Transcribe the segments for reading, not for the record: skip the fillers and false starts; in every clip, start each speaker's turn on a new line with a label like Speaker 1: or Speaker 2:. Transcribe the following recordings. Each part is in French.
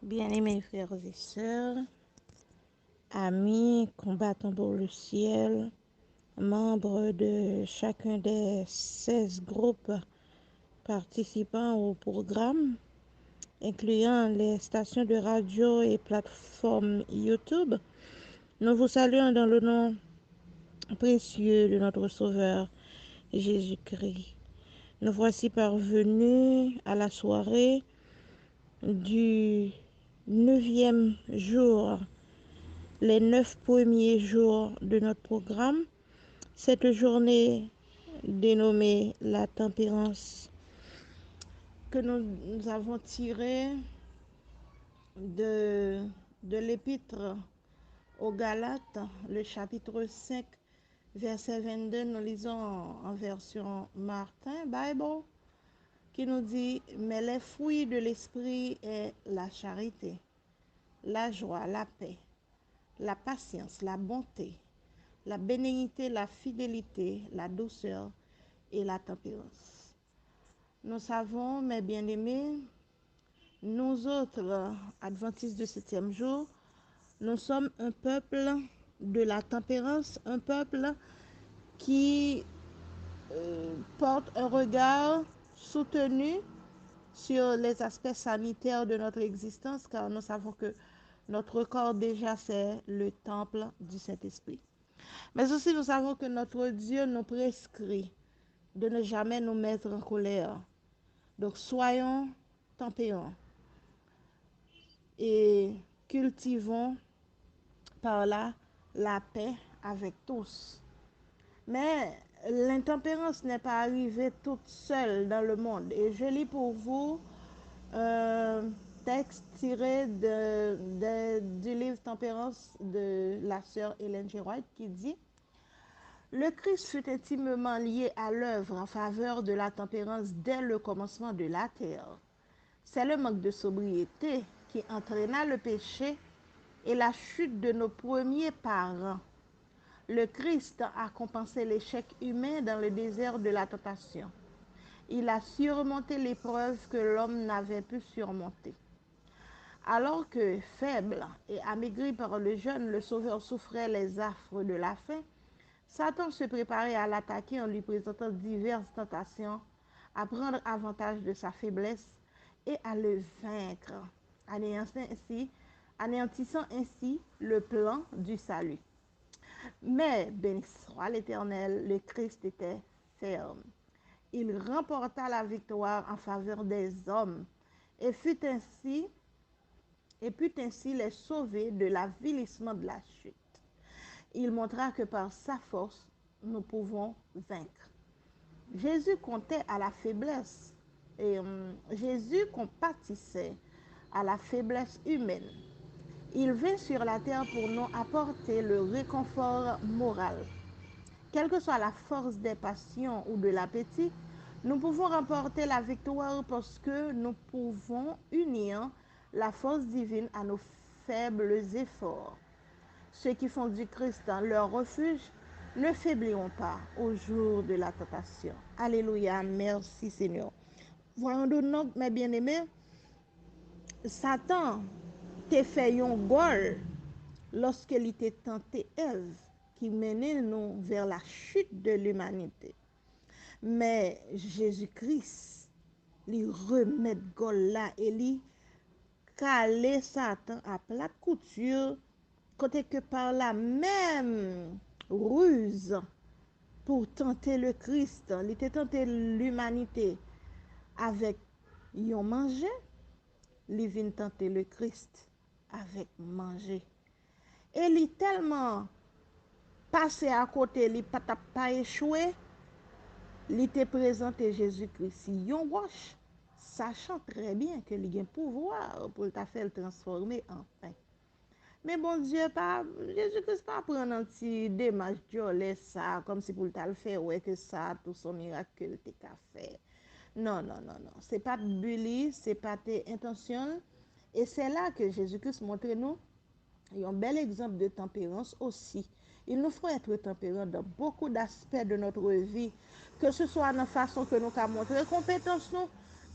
Speaker 1: Bien-aimés frères et sœurs, amis, combattants pour le ciel, membres de chacun des 16 groupes participant au programme, incluant les stations de radio et plateformes YouTube, nous vous saluons dans le nom précieux de notre Sauveur Jésus-Christ. Nous voici parvenus à la soirée du 9e jour, les 9 premiers jours de notre programme. Cette journée dénommée la tempérance que nous avons tirée de l'épître aux Galates, le chapitre 5, verset 22, nous lisons en version Martin Bible, qui nous dit « Mais les fruits de l'esprit est la charité, la joie, la paix, la patience, la bonté, la bénignité, la fidélité, la douceur et la tempérance. » Nous savons, mes bien-aimés, nous autres adventistes du 7e jour, nous sommes un peuple de la tempérance, un peuple qui porte un regard soutenu sur les aspects sanitaires de notre existence, car nous savons que notre corps déjà c'est le temple du Saint-Esprit. Mais aussi nous savons que notre Dieu nous prescrit de ne jamais nous mettre en colère. Donc soyons tempérants et cultivons par là la paix avec tous. Mais l'intempérance n'est pas arrivée toute seule dans le monde. Et je lis pour vous un texte tiré du livre Tempérance de la sœur Hélène G. White qui dit « Le Christ fut intimement lié à l'œuvre en faveur de la tempérance dès le commencement de la terre. C'est le manque de sobriété qui entraîna le péché et la chute de nos premiers parents. Le Christ a compensé l'échec humain dans le désert de la tentation. Il a surmonté l'épreuve que l'homme n'avait pu surmonter. Alors que, faible et amaigri par le jeûne, le Sauveur souffrait les affres de la faim, Satan se préparait à l'attaquer en lui présentant diverses tentations, à prendre avantage de sa faiblesse et à le vaincre, anéantissant ainsi le plan du salut. Mais, béni soit l'Éternel, le Christ était ferme. Il remporta la victoire en faveur des hommes et put ainsi les sauver de l'avilissement de la chute. Il montra que par sa force, nous pouvons vaincre. Jésus comptait à la faiblesse et Jésus compatissait à la faiblesse humaine. Il vint sur la terre pour nous apporter le réconfort moral. Quelle que soit la force des passions ou de l'appétit, nous pouvons remporter la victoire parce que nous pouvons unir la force divine à nos faibles efforts. Ceux qui font du Christ leur refuge ne faibliront pas au jour de la tentation. Alléluia, merci Seigneur. Voyons donc, mes bien-aimés, Satan te fait un gol lorsqu'il était tenté Ève, qui menait nous vers la chute de l'humanité. Mais Jésus-Christ, lui remet gol là et lui calé Satan à plat couture, côté que par la même ruse pour tenter le Christ, il était tenté l'humanité avec yon manger, il vient tenter le Christ avec manger. Et il tellement passé à côté, il pas échoué, il était présenté Jésus-Christ yon roche, sachant très bien que il a un pouvoir pour ta faire le transformer en pain. Mais bon Dieu, pas Jésus-Christ pas prendre un petit démarche de ça comme si pour le faire ouais que ça tout son miracle t'es qu'à faire. Non, non, non, non. C'est pas bully, c'est pas tes intentions. Et c'est là que Jésus-Christ montre nous un bel exemple de tempérance aussi. Il nous faut être tempérants dans beaucoup d'aspects de notre vie, que ce soit dans la façon que nous avons montré compétence nous,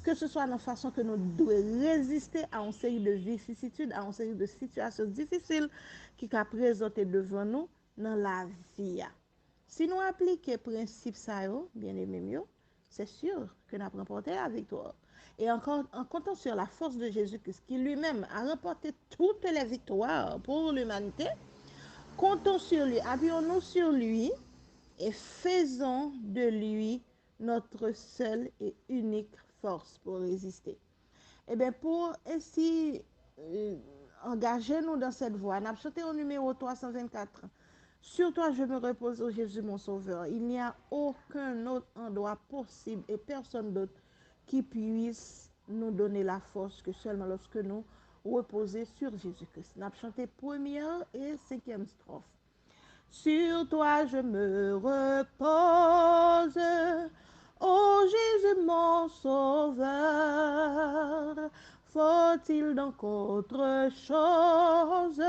Speaker 1: que ce soit dans la façon que nous devons résister à une série de vicissitudes, à une série de situations difficiles qui sont présentées devant nous dans la vie. Si nous appliquons le principe ça, bien aimé, c'est sûr que nous avons remporté la victoire. Et encore, en comptant sur la force de Jésus-Christ, qui lui-même a remporté toutes les victoires pour l'humanité, comptons sur lui, appuyons-nous sur lui et faisons de lui notre seule et unique force pour résister. Et bien, pour ainsi engager nous dans cette voie, nous avons chanté au numéro 324. Sur toi, je me repose, ô Jésus, mon sauveur. Il n'y a aucun autre endroit possible et personne d'autre qui puisse nous donner la force que seulement lorsque nous reposer sur Jésus-Christ. Nous avons chanté première et cinquième strophe. Sur toi je me repose, ô Jésus mon sauveur. Faut-il donc autre chose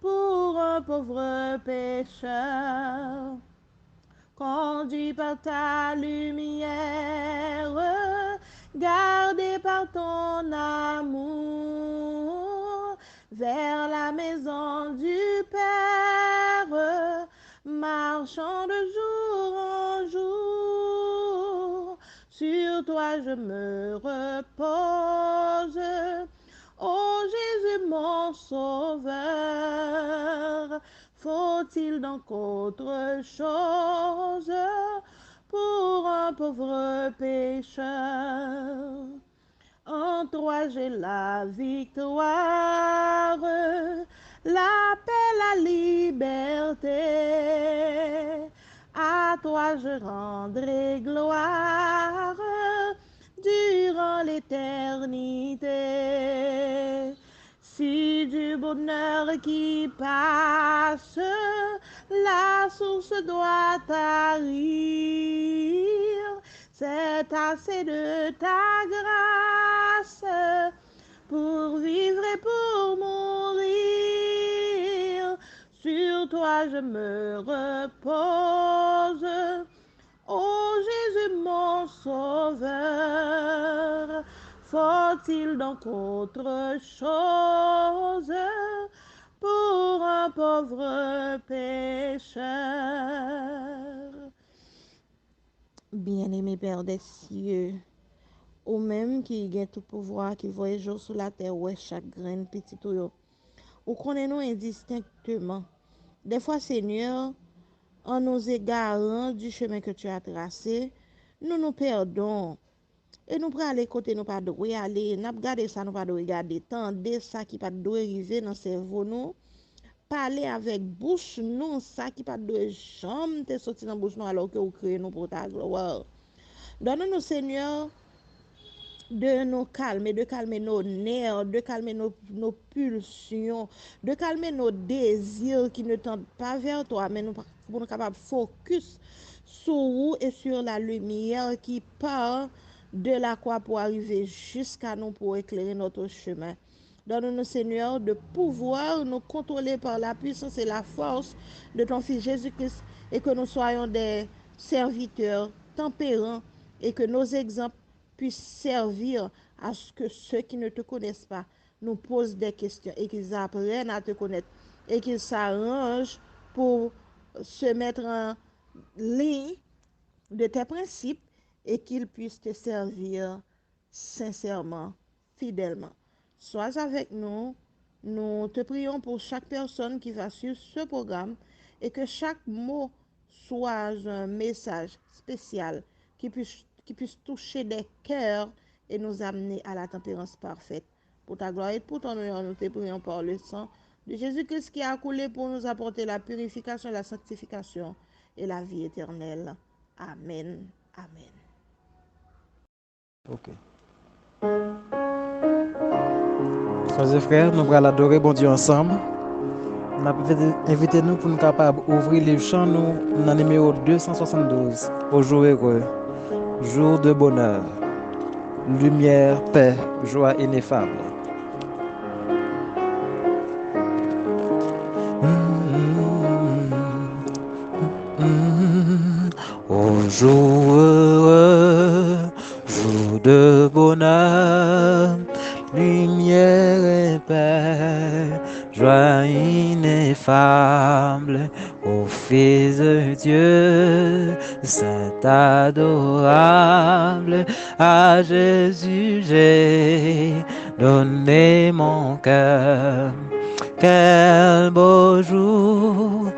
Speaker 1: pour un pauvre pécheur? Conduit par ta lumière, gardé par ton amour, vers la maison du Père, marchant de jour en jour. Sur toi je me repose, ô Jésus mon sauveur. Faut-il donc autre chose pour un pauvre pécheur? En toi j'ai la victoire, la paix, la liberté. À toi je rendrai gloire durant l'éternité. Si du bonheur qui passe, la source doit tarir, c'est assez de ta grâce pour vivre et pour mourir. Sur toi je me repose, ô Jésus mon sauveur. Faut-il donc autre chose pour un pauvre pécheur? Bien-aimé Père des cieux, ou même qui a tout pouvoir, qui voyage jour sur la terre, ouais, chaque graine petit ou connaissons indistinctement. Des fois, Seigneur, en nous égarant du chemin que tu as tracé, nous nous perdons. Et nous prenons aller côté nous pas de aller, nous regarder ça nous pas de regarder, tendre ça qui pas de arriver dans cerveau nous, parler avec bouche nous ça qui pas de jambe te sorti dans bouche nous alors que vous créez nous pour ta gloire. Donne-nous Seigneur de nous calmer, de calmer nos nerfs, de calmer nos pulsions, de calmer nos désirs qui ne tendent pas vers toi, mais nous pour nous capables de focus sur vous et sur la lumière qui part de la croix pour arriver jusqu'à nous pour éclairer notre chemin. Donne-nous, Seigneur, de pouvoir nous contrôler par la puissance et la force de ton Fils Jésus-Christ et que nous soyons des serviteurs tempérants et que nos exemples puissent servir à ce que ceux qui ne te connaissent pas nous posent des questions et qu'ils apprennent à te connaître et qu'ils s'arrangent pour se mettre en ligne de tes principes et qu'ils puissent te servir sincèrement, fidèlement. Sois avec nous. Nous te prions pour chaque personne qui va suivre ce programme et que chaque mot soit un message spécial qui puisse toucher des cœurs et nous amener à la tempérance parfaite. Pour ta gloire et pour ton honneur, nous te prions par le sang de Jésus-Christ qui a coulé pour nous apporter la purification, la sanctification et la vie éternelle. Amen. Amen.
Speaker 2: Ok. Frères et frères, nous allons adorer bon Dieu ensemble. Invitez-nous pour nous capables d'ouvrir les chants nous dans le numéro 272. Au jour heureux, jour de bonheur, lumière, paix, joie ineffable. Au jour heureux, jour de bonheur, lumière et paix, joie ineffable au Fils de Dieu, Saint adorable, à Jésus j'ai donné mon cœur. Quel beau jour,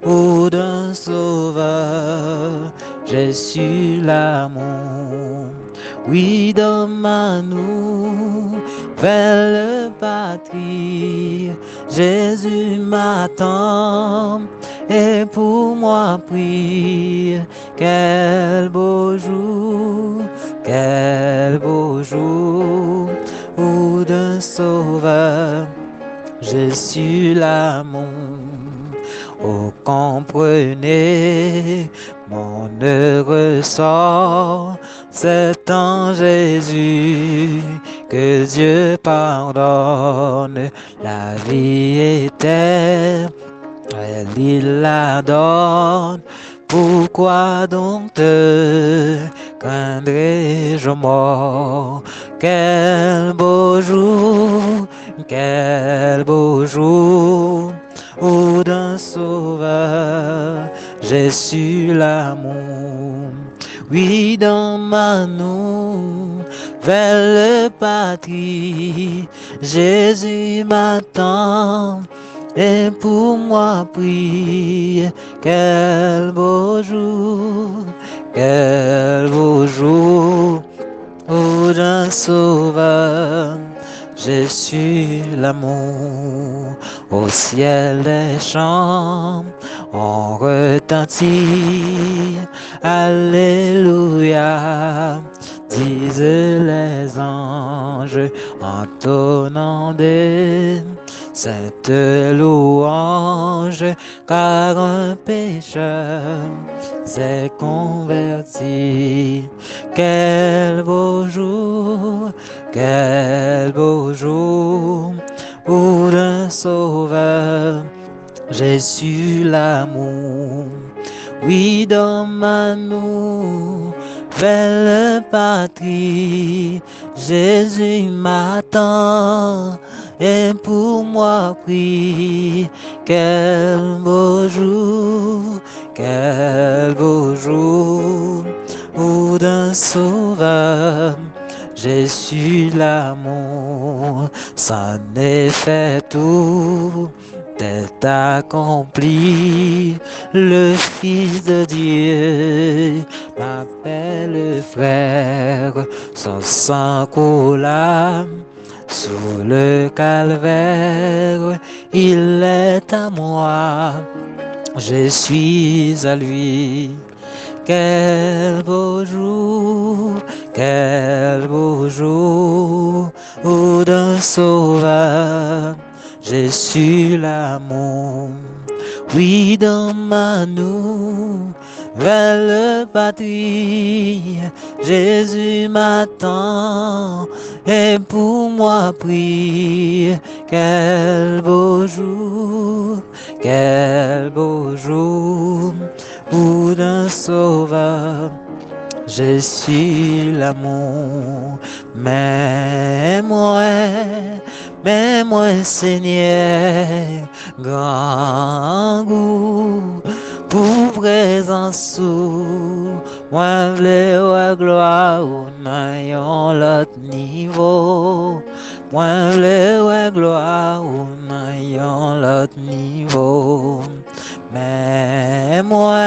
Speaker 2: où d'un sauveur j'ai su l'amour. Oui, dans ma nouvelle patrie, Jésus m'attend et pour moi prie. Quel beau jour, où d'un sauveur j'ai su l'amour. Oh, comprenez mon heureux sort, c'est en Jésus que Dieu pardonne la vie éternelle, il la donne. Pourquoi donc te craindrais-je mort? Quel beau jour, où d'un sauveur j'ai su l'amour. Oui, dans ma nouvelle patrie, Jésus m'attend et pour moi prie. Quel beau jour, où d'un sauveur j'ai su l'amour. Au ciel des chants on retentit, Alléluia, disent les anges, entonnant des saintes louanges, car un pécheur s'est converti. Quel beau jour, où d'un sauveur j'ai su l'amour. Oui, dans ma nouvelle patrie, Jésus m'attend et pour moi prie. Quel beau jour, où d'un sauveur j'ai su l'amour. Ça n'est fait tout est accompli, le Fils de Dieu m'appelle frère, son sang coula sous le calvaire, il est à moi, je suis à lui. Quel beau jour, où d'un sauveur j'ai su l'amour. Oui, dans ma nouvelle patrie, Jésus m'attend et pour moi prie. Quel beau jour, où d'un sauveur j'ai su l'amour. Mais moi Seigneur, grand goût pour présence ou moi vle wa gloire ou nan l'autre niveau. Moi vle wa gloire ou nan l'autre niveau. Mais moi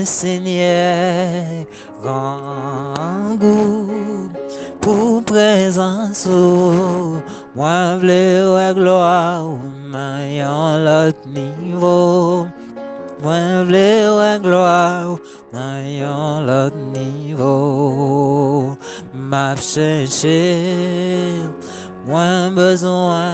Speaker 2: Seigneur, grand goût pour présence ou moi vle wa gloire ou nan l'autre niveau. Moi vle wa gloire ou nan l'autre niveau. M'a cherché, moins besoin,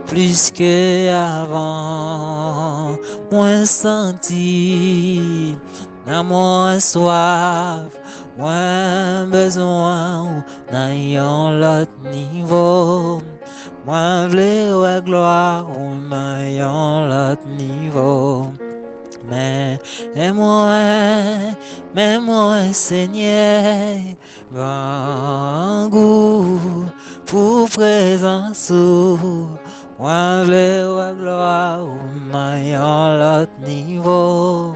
Speaker 2: plus que avant, moins senti, moins soif, moins besoin, n'ayant l'autre niveau. Moi vle ouais gloire on a yon l'autre niveau. Mais moi Seigneur, grand goût pour présence. Moi vle ouais gloire on a yon l'autre niveau.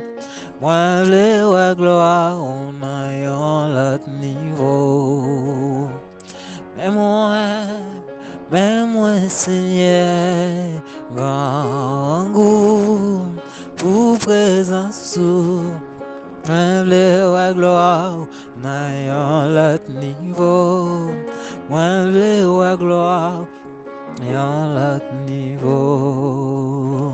Speaker 2: Moi vle ouais gloire on a yon l'autre niveau. Mais moi Seigneur, grand goût pour présence. Moi vle ouais gloire na yon l'autre niveau. Moi vle ouais gloire yon l'autre niveau.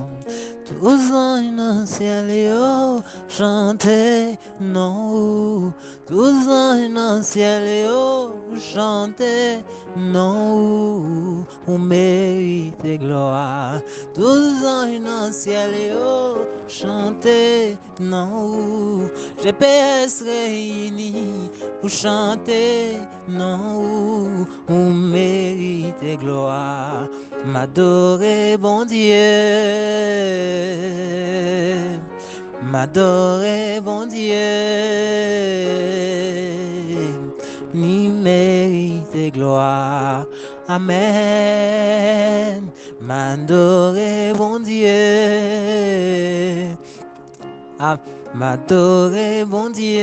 Speaker 2: Tous anges dans le ciel yo chanter non. Tous anges dans le ciel yo chanter non. On mérite gloire. Tous anges dans le ciel yo chanter non. GPS réunis pour chanter non. On mérite gloire. M'adorer bon Dieu. M'adorer bon Dieu, ni mérite gloire, amen. M'adorer bon Dieu, m'adorer bon Dieu,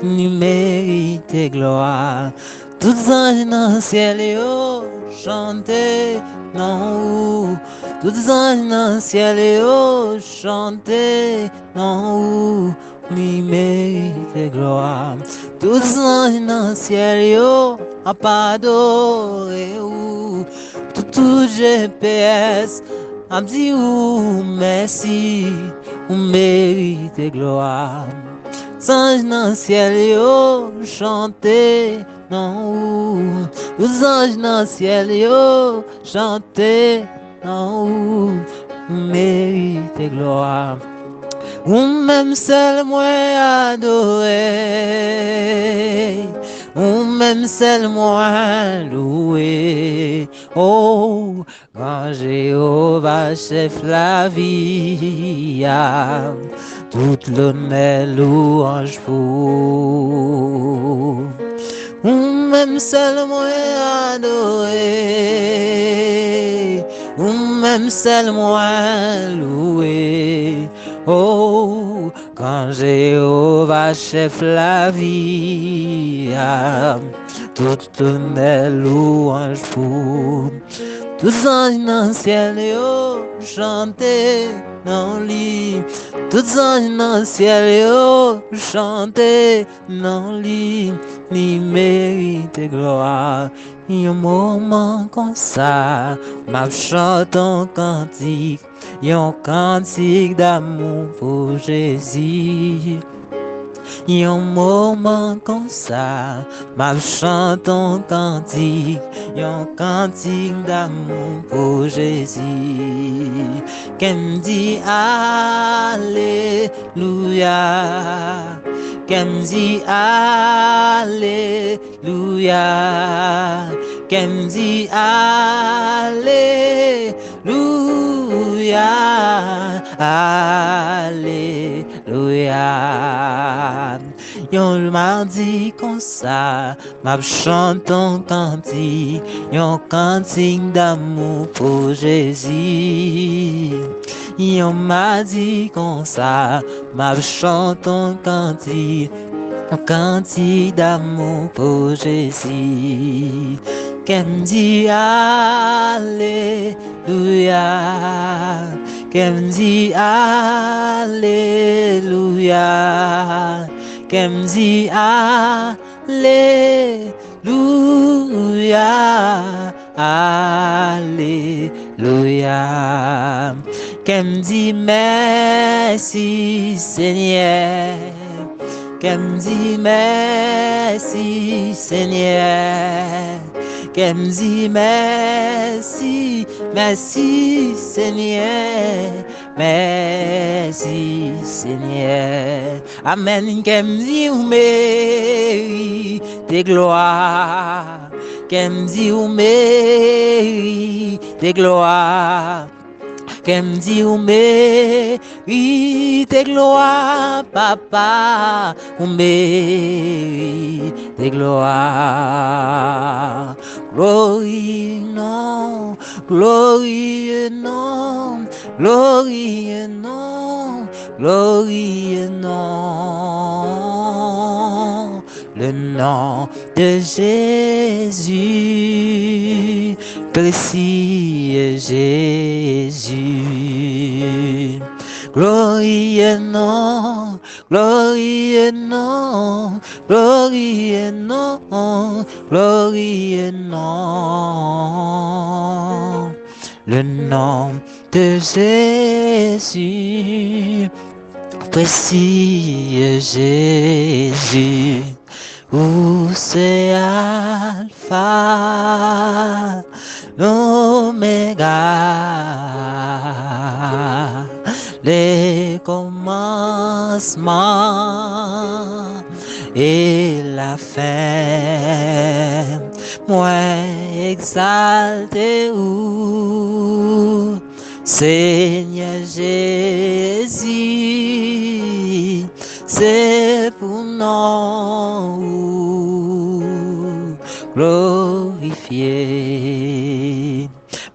Speaker 2: ni mérite gloire. Tous anges dans le ciel yo chanter non. Tous anges dans le ciel yo chanter non. Ni mérite gloire. Tous anges dans le ciel yo adorer ou. Tout GPS a dit ou merci ou mérite gloire. Anges dans le ciel yo chanter non. Tous anges dans le ciel yo chanter non. Mérite gloire. Ou même seul moi adorer. Ou même seul moi louer. Oh, quand Jéhovah chef la vie, toute l'honneur louange pour. Ou même seul moi adorer. Ou même seul moi louer. Oh, quand Jéhovah chef la vie, toute l'honneur louange pour. Tous anges dans le ciel yo chanter non lit. Tous anges dans le ciel yo chanter non lit. Ni mérite gloire. Un moment comme ça, m'a chante un cantique. Un cantique d'amour pour Jésus. Un moment comme ça, m'a chante un cantique d'amour pour Jésus. Qu'elle me dit Alléluia, qu'elle me dit Alléluia, qu'elle me dit Alléluia, Alléluia. Yon mardi comme ça, m'a chante un cantique d'amour pour Jésus. Yon mardi comme ça, m'a chante un cantique d'amour pour Jésus. Qu'elle me dit Alléluia, qu'elle me dit Alléluia, qu'elle me dit Alléluia, Alléluia, qu'elle me dit merci Seigneur, qu'elle me dit merci Seigneur, qu'elle me dit merci, merci Seigneur, merci Seigneur. Amen. Qu'elle me dit ou mérite gloire. qu'elle me dit ou mérite gloire. Qu'elle me dit ou mérite gloire, papa, ou mérite gloire. Glorie non, glorie non, glorie non, glorie non. Le nom de Jésus, précieux Jésus. Glorie non, glorie non, glorie non, glorie non. Le nom de Jésus, précieux Jésus. Où c'est Alpha, l'Oméga, les commencements et la fin. Moi exalté où, Seigneur Jésus, c'est pour nous glorifier.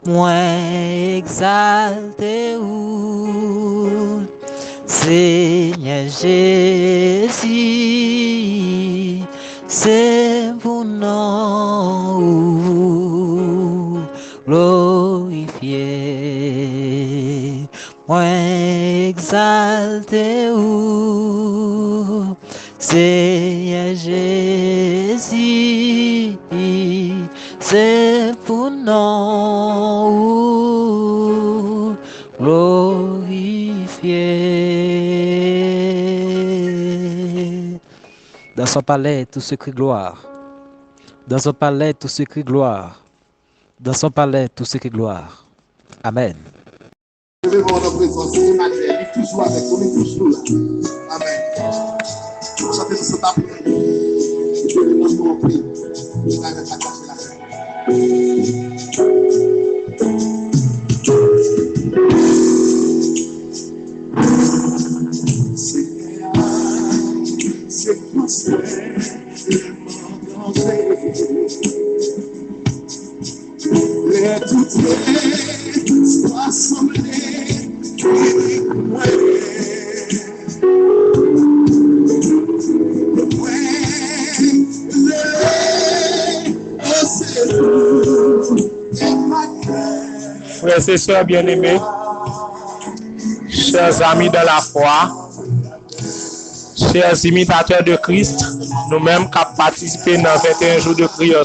Speaker 2: Moi exalté où, Seigneur Jésus, c'est pour nous glorifier. Moi exalté où, Seigneur Jésus, c'est pour nous glorifier. Dans son palais, tout se crie gloire. Dans son palais, tout se crie gloire. Dans son palais, tout se crie gloire. Amen.
Speaker 3: Je vais voir notre présence, Emmanuel, il est toujours avec nous, il est toujours là. Amen. Vous chantez ce temps pour nous. Je vais vous prier. Il va mettre la tâche de la fête. C'est pour ça les toutes soient assemblées
Speaker 4: Frères et sœurs bien-aimés, chers amis de la foi, chers imitateurs de Christ, nous-mêmes qui avons participé dans 21 jours de prière,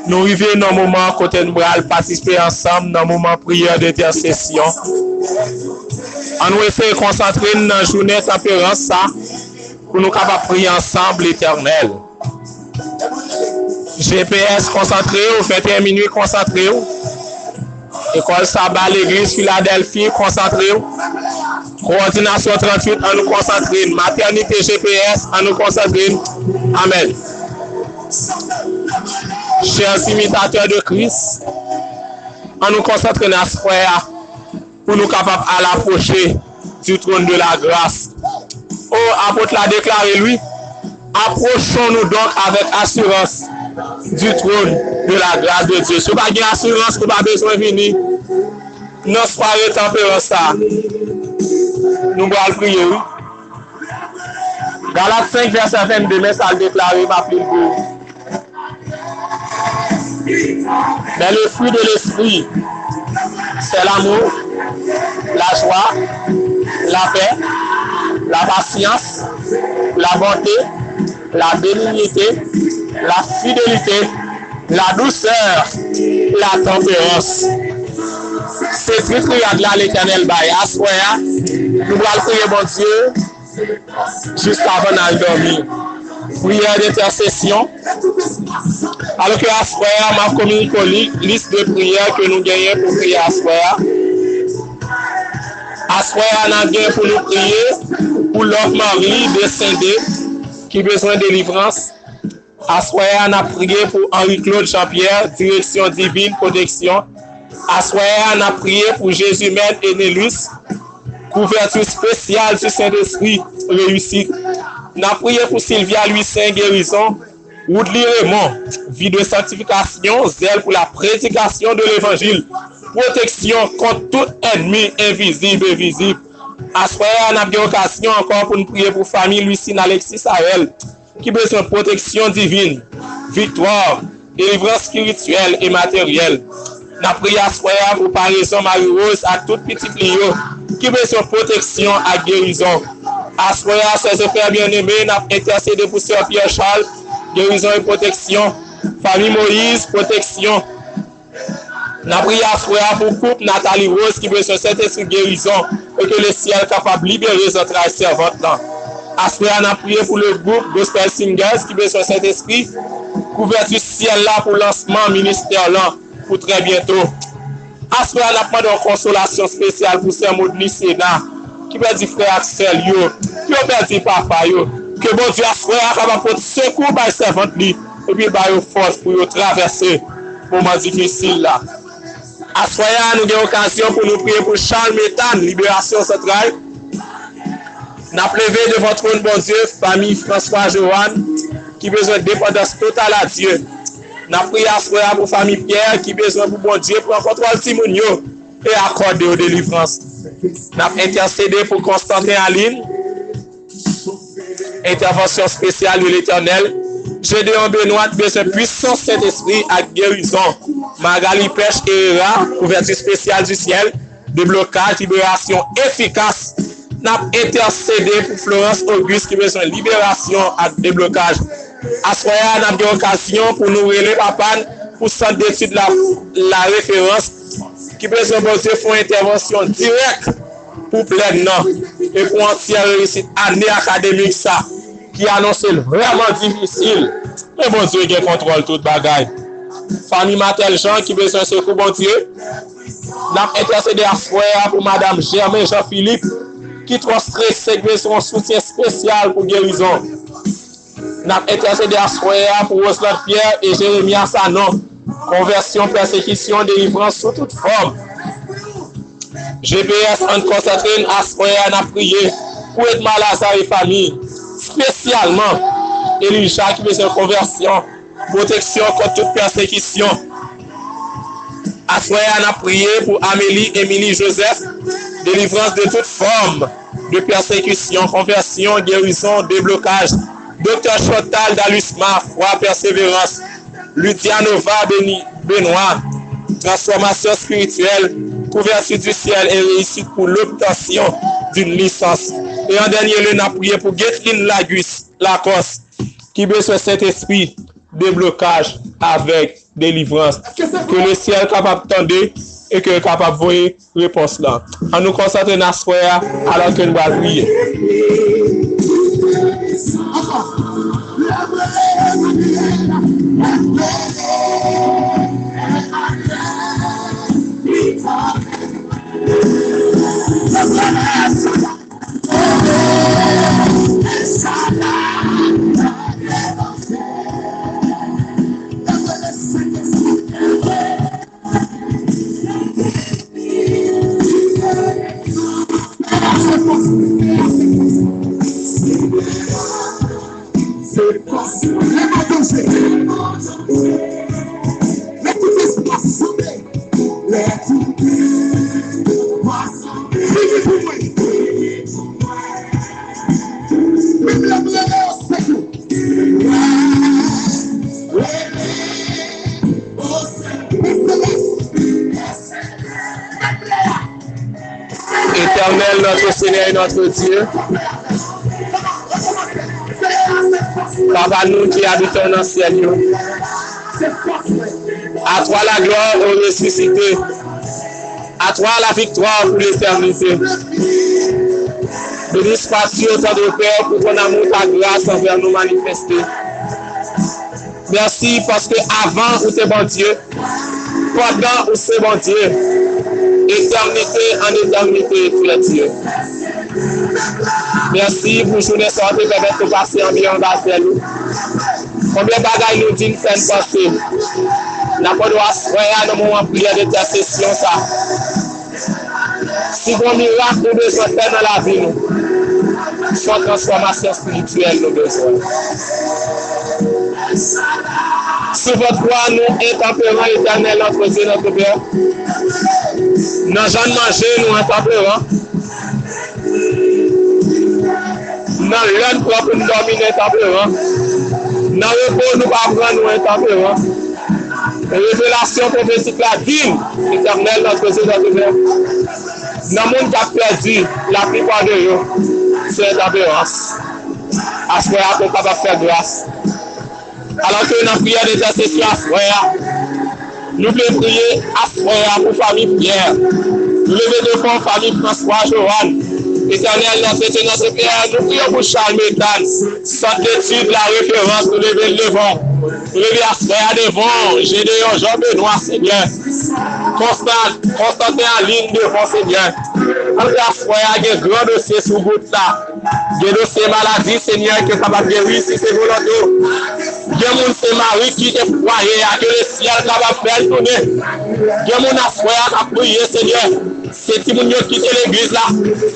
Speaker 4: nous arrivons dans le moment côté nous allons participer ensemble dans le moment de prière d'intercession. On nous essaie de concentrer dans la journée de tempérance pour nous capables de prier ensemble l'Éternel. GPS concentré, 21 minutes concentré. École Sabbat, l'église Philadelphie, concentré. Coordination 38, on nous concentre. Maternité GPS, on nous concentre. Amen. Chers imitateurs de Christ, on nous concentre dans ce frère pour nous capables à l'approcher du trône de la grâce. Oh, apôtre l'a déclaré lui, approchons-nous donc avec assurance du trône de la grâce de Dieu. Si vous n'avez pas d'assurance, vous n'avez pas besoin de venir. Nos soirées tempérance, nous allons prier. Galates 5, verset 22, mais ça le déclare, ma plus beau. Mais le fruit de l'esprit, c'est l'amour, la joie, la paix, la patience, la bonté, la bénignité, la fidélité, la douceur, la tempérance. C'est très criade là l'Éternel bail. À ce moment, nous allons prier bon Dieu juste avant d'aller dormir. Prière d'intercession. Alors que à ce moment, m'a communiqué liste de prières que nous gagnons pour prier à ce moment. À ce moment, nous avons pour nous prier pour l'homme Marie décédé qui a besoin de délivrance. Assoya, on a prié pour Henri-Claude Jean-Pierre, direction divine, protection. Assoya, on a prié pour Jésus-Mène et Nélus, couverture spéciale du Saint-Esprit, réussite. On a prié pour Sylvia Louis-Saint, guérison. Woodley Raymond, vie de sanctification, zèle pour la prédication de l'évangile, protection contre tout ennemi invisible et visible. Assoya, on a bien occasion encore pour nous prier pour famille Lucine Alexis Sarel, qui besoin de protection divine, victoire, délivrance spirituelle et matérielle. Nous prions Assoya pour paraison Marie-Rose à toute petite Lio, qui besoin de protection et guérison. Assoya, ses frères bien-aimés, nous avons intercédé pour Sœur Pierre-Charles, guérison et protection. Famille Moïse, protection. Nous avons prié Assoya pour couple Nathalie Rose, qui besoin de cet esprit guérison, et que le ciel est capable de libérer les entrailles servantes là. Assoya, nous avons prié pour le groupe Gospel Singers, qui besoin de cet esprit, couverture ciel là pour lancement ministère là, pour très bientôt. Assoya, nous avons demandé une consolation spéciale pour Sœur Maudely Sénat, qui perdu frère Axel, qui a perdu papa, que bon Dieu Assoya capable de secours par servante et puis par force pour traverser moment difficile là. Assoya, nous avons occasion pour nous prier pour Charles Méthane, libération centrale. Nous avons levé devant trône, bon Dieu, famille François Johan, qui a besoin de dépendance totale à Dieu. Nous avons prié Assoya pour famille Pierre, qui a besoin pour bon Dieu, pour un contrôle Timonio et accorder aux délivrances. Nous avons intercédé pour Constantin Aline, intervention spéciale de l'Éternel. Gédéon Benoît, besoin de puissance Saint-Esprit à guérison. Magali Pêche Herrera, couverture spéciale du ciel, déblocage, libération efficace. Nous avons intercédé pour Florence Auguste qui a besoin de libération et déblocage. Assoya, nous avons occasion pour nous relayer papa pour centre d'études la référence qui a besoin de faire une intervention directe pour pleinement et pour entière réussite année académique ça qui annonce vraiment difficile. Mais bon Dieu, il contrôle toute bagaille. Famille Matel Jean qui a besoin de secours, bon Dieu. Nous avons intercédé à Assoya pour Madame Germain Jean-Philippe qui est trop stressé, qui a besoin de soutien spécial pour guérison. Nous avons intercédé à Assoya pour Rosland Pierre et Jérémie Assanon. Conversion, persécution, délivrance sous toute forme. GPS en concentré, Assoya n'a prié pour être Malazar et famille. Spécialement, Elisha qui besoin de conversion, protection contre toute persécution. Assoya n'a prié pour Amélie, Émilie, Joseph, délivrance de toute forme de persécution, conversion, guérison, déblocage. Docteur Chotal d'Alusma, foi, persévérance. Ludianova Benoît, transformation spirituelle, couverture du ciel et réussite pour l'obtention d'une licence. Et en dernier lieu, nous avons prié pour Getline Lacoste, qui besoin de cet esprit de blocage avec délivrance. Que le ciel est capable d'entendre et que est capable de voir réponse là. En nous concentrant dans ce soir alors que nous allons prier. Éternel, notre Seigneur et notre Dieu, Papa, nous qui habitons dans le ciel, à toi la gloire au ressuscité, à toi la victoire pour l'éternité. Bénis sois-tu autant de Père pour ton amour, ta grâce envers nous manifester. Merci parce que avant où c'est bon Dieu, pendant où c'est bon Dieu, éternité en éternité, tu es Dieu. Merci pour journée sortie, permettre de passer en bien dans nous. Combien de bagailles nous dit nous faire passer? N'a pas droit à se faire dans le moment de prière d'intercession ça. Si bon miracle nous besoin de faire dans la vie, nous, soit transformation spirituelle nous besoin. Si votre foi nous intempérant éternel notre Dieu, notre Père, nous j'en manger nous intempérant, nous l'un propre nous dominer intempérant, nous repos nous pas prendre nous intempérant. Révélation prophétique la digne, éternel notre Dieu, notre Père. Dans le monde qui a perdu, la plupart de eux, c'est l'intempérance. À ce moment-là, on est capable de faire grâce. Alors que nous prions d'intercession à frère, nous voulons prier à frère pour la famille Pierre. Nous levons devant la famille François Johan. Éternel, notre Père, nous prions pour Charles Méthane. Centre d'études, la référence, nous levons devant. Nous levons à frère devant. Gédéon, Jean-Benoît, Seigneur. Constantin en ligne devant, Seigneur. Alors que frère a un grand dossier sous route là. Des dossiers maladie, Seigneur, qui est capable de guérir si c'est volontaire. Il y a mon mari qui est foyer, que le ciel est capable de faire tourner. Il y a mon frère qui a prié, Seigneur. C'est qui moun yo quitte l'église là.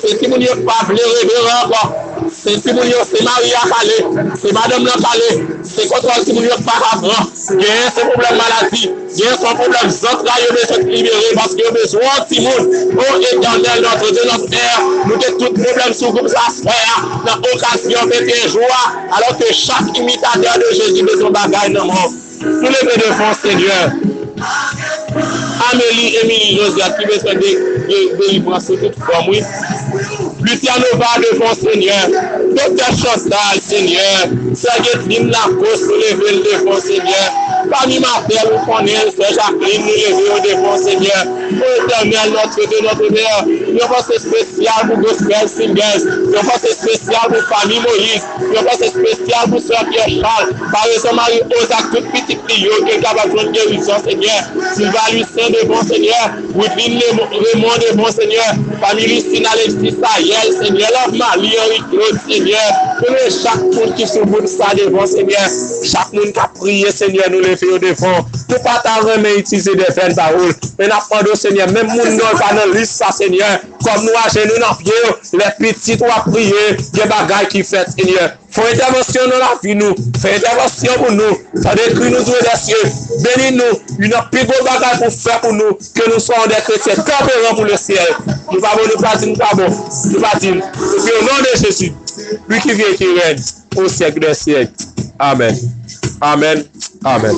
Speaker 4: C'est qui moun yo pas vle révérend encore. C'est qui moun yo c'est Marie à Calais. C'est madame là Calais. C'est contrôle qui moun yo pas avant. Il y a ce problème maladie. Il y a son problème zot là, il besoin de libérer parce qu'il y a besoin de monde. Oh éternel, notre Dieu, notre Père, nous avons tout problème sur le groupe ça frère. Dans l'occasion 21 jours, alors que chaque imitateur de Jésus besoin de bagaille dans le monde. Nous les devons, Seigneur. Amélie, Émilie, Josiane, qui besoin de délivrance sur toute forme, oui. Luciano va devant Seigneur. Docteur Chantal, Seigneur. Sergentine Lacoste, nous levons devant Seigneur. Parmi ma père, nous connaissons, Sœur Jacqueline, nous levons devant Seigneur. Pour éternel, notre Dieu, notre Père. Nous pensons spécial pour Gospel Singers. Nous pensons spécial pour famille Moïse. Nous pensons spécial pour Sœur Pierre Charles. Par exemple, Marie Osa, toute petite fille qui est capable de guérison, Seigneur. Sylvain Lucien devant Seigneur. Woodline Raymond devant Seigneur. Famille Lucine Alexis Sayel, Seigneur. Love Marie, Henri Claude, Seigneur. Pour chaque monde qui se bout ça devant Seigneur. Chaque monde qui a prié, Seigneur, nous les faisons devant. Nous pas t'en remettre utiliser des fins de parole. Mais nous apprenons, Seigneur, même nous n'avons pas dans la liste, ça, Seigneur. Comme nous, à genoux, dans pied, les petits, on va prier, des bagailles qui fait, Seigneur. Faut intervention dans la vie, nous. Fais intervention pour nous. Ça décrit nous tous les cieux. Bénis-nous. Une plus gros bagaille pour faire pour nous. Que nous soyons des chrétiens tempérants pour le ciel. Nous pas bon, nous pas dire, nous pas bon. Nous pas dire. Et puis au nom de Jésus, lui qui vient et qui règne au siècle des siècles. Amen. Amen. Amen.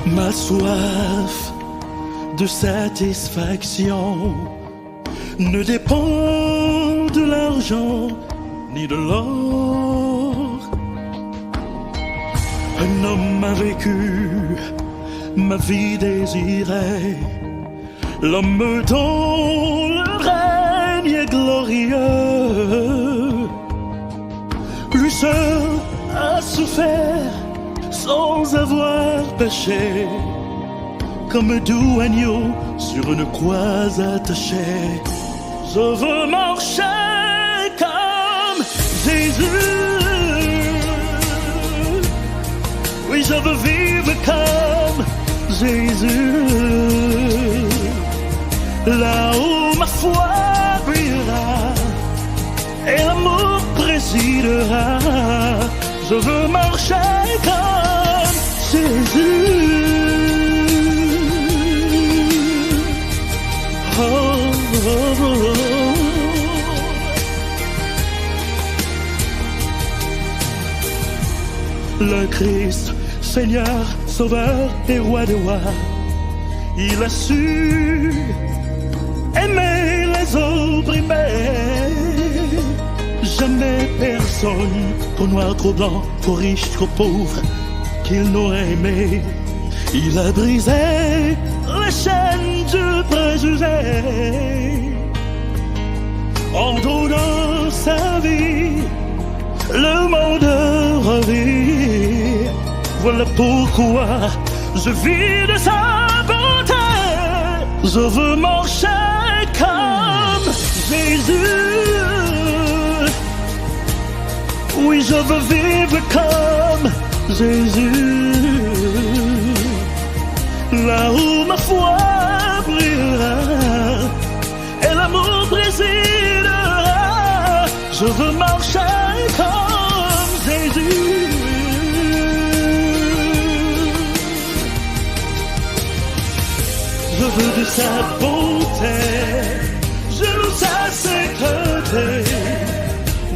Speaker 5: Ma soif de satisfaction ne dépend de l'argent ni de l'or. Un homme a vécu ma vie désirée, l'homme dont le règne est glorieux. Lui seul a souffert sans avoir péché, comme doux agneau sur une croix attachée. Je veux marcher comme Jésus. Oui, je veux vivre comme Jésus. Là où ma foi brillera et l'amour présidera. Je veux marcher comme Jésus. Oh, oh, oh. Le Christ, Seigneur, Sauveur et Roi des rois, il a su aimer les opprimés. Jamais personne, trop noir, trop blanc, trop riche, trop pauvre, qu'il n'aurait aimé. Il a brisé les chaînes du préjugé en donnant sa vie, le monde revit. Voilà pourquoi je vis de sa bonté. Je veux marcher comme Jésus. Oui, je veux vivre comme Jésus. Là où ma foi brillera et l'amour présidera, je veux marcher comme Jésus. Je veux de sa bonté, je loue sa sainteté.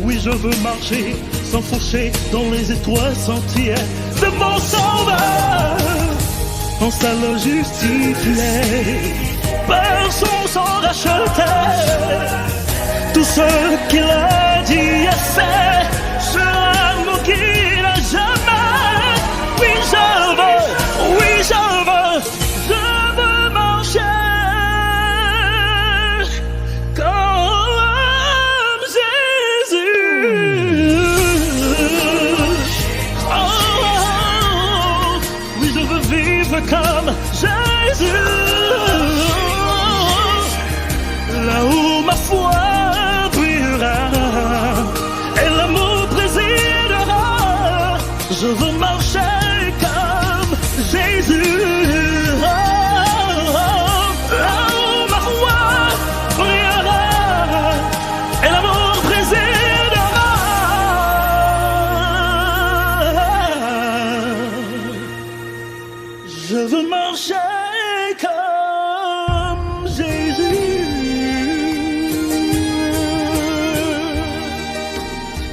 Speaker 5: Oui, je veux marcher sans faucher dans les étoiles sentières de mon sauveur. En sa loi justifiée, par son sang racheté. Tout ce qu'il a dit et fait sera mon guide à jamais. Oui, je veux, oui, je veux marcher comme Jésus. Oh, oui, je veux vivre comme Jésus. Là où ma foi brillera et l'amour présidera, je veux marcher comme Jésus. Là où ma foi brillera et l'amour présidera, je veux marcher comme Jésus.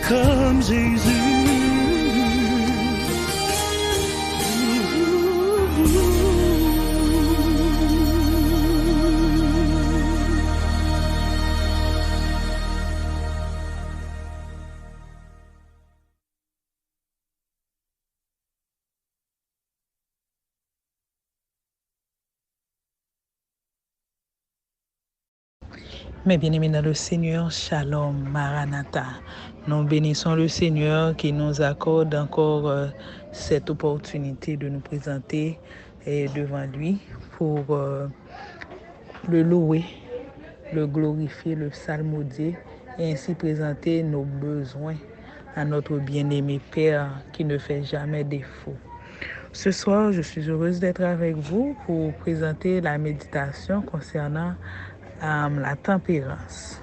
Speaker 5: Comme Jésus.
Speaker 6: Mes bien-aimés dans le Seigneur, Shalom, Maranatha. Nous bénissons le Seigneur qui nous accorde encore cette opportunité de nous présenter devant lui pour le louer, le glorifier, le psalmodier et ainsi présenter nos besoins à notre bien-aimé Père qui ne fait jamais défaut. Ce soir, je suis heureuse d'être avec vous pour présenter la méditation concernant la tempérance.